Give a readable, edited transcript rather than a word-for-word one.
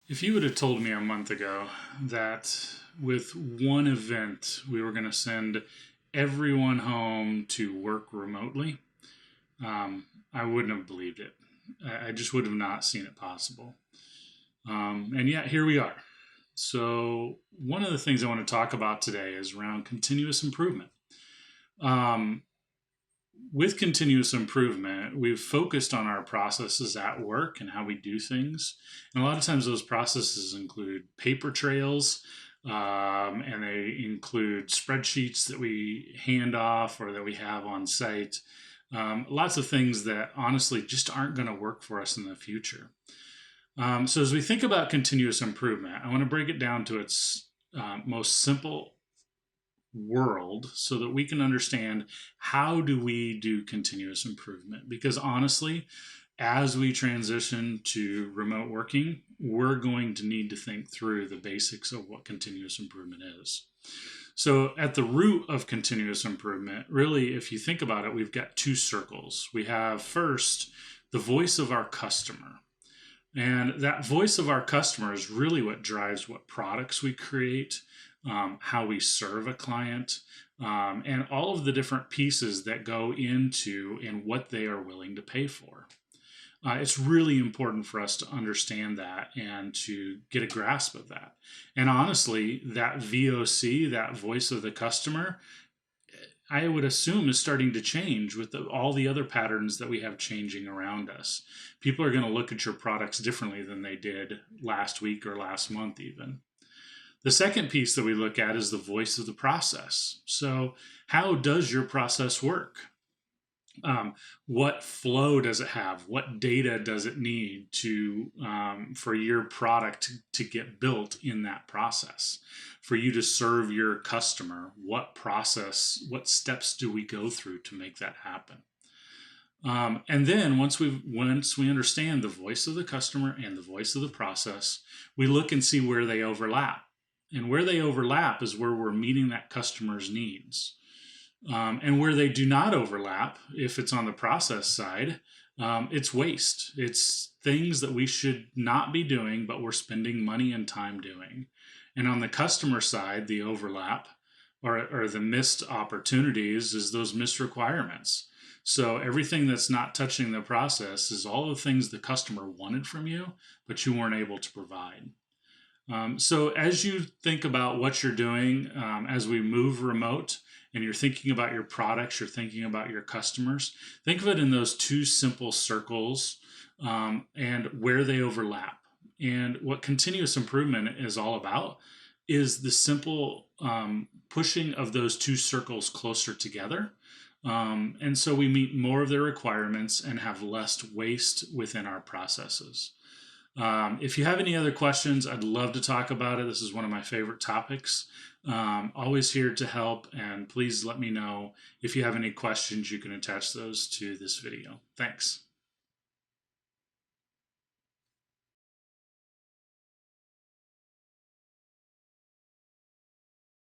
If you would have told me a month ago that with one event we were going to send everyone home to work remotely, I wouldn't have believed it. I just would have not seen it possible. And yet here we are. So, one of the things I want to talk about today is around continuous improvement. Um, with continuous improvement, we've focused on our processes at work and how we do things. And a lot of times, those processes include paper trails, and they include spreadsheets that we hand off or that we have on site. Lots of things that honestly just aren't going to work for us in the future. So, as we think about continuous improvement, I want to break it down to its most simple world so that we can understand how do we do continuous improvement, because honestly, as we transition to remote working, we're going to need to think through the basics of what continuous improvement is. So at the root of continuous improvement, really, if you think about it, we've got two circles. We have first the voice of our customer. And that voice of our customer is really what drives what products we create, how we serve a client, and all of the different pieces that go into and what they are willing to pay for. It's really important for us to understand that and to get a grasp of that. And honestly, that VOC, that voice of the customer, I would assume is starting to change with all the other patterns that we have changing around us. People are going to look at your products differently than they did last week or last month, even. The second piece that we look at is the voice of the process. So, how does your process work? What flow does it have? What data does it need to for your product to get built in that process? For you to serve your customer, what process, what steps do we go through to make that happen? And then once we understand the voice of the customer and the voice of the process, we look and see where they overlap. And where they overlap is where we're meeting that customer's needs. And where they do not overlap, if it's on the process side, it's waste. It's things that we should not be doing, but we're spending money and time doing. And on the customer side, the overlap or the missed opportunities is those missed requirements. So everything that's not touching the process is all the things the customer wanted from you, but you weren't able to provide. So as you think about what you're doing as we move remote and you're thinking about your products, you're thinking about your customers, think of it in those two simple circles and where they overlap. And what continuous improvement is all about is the simple pushing of those two circles closer together. And so we meet more of their requirements and have less waste within our processes. If you have any other questions, I'd love to talk about it. This is one of my favorite topics. Always here to help, and please let me know if you have any questions. You can attach those to this video. Thanks.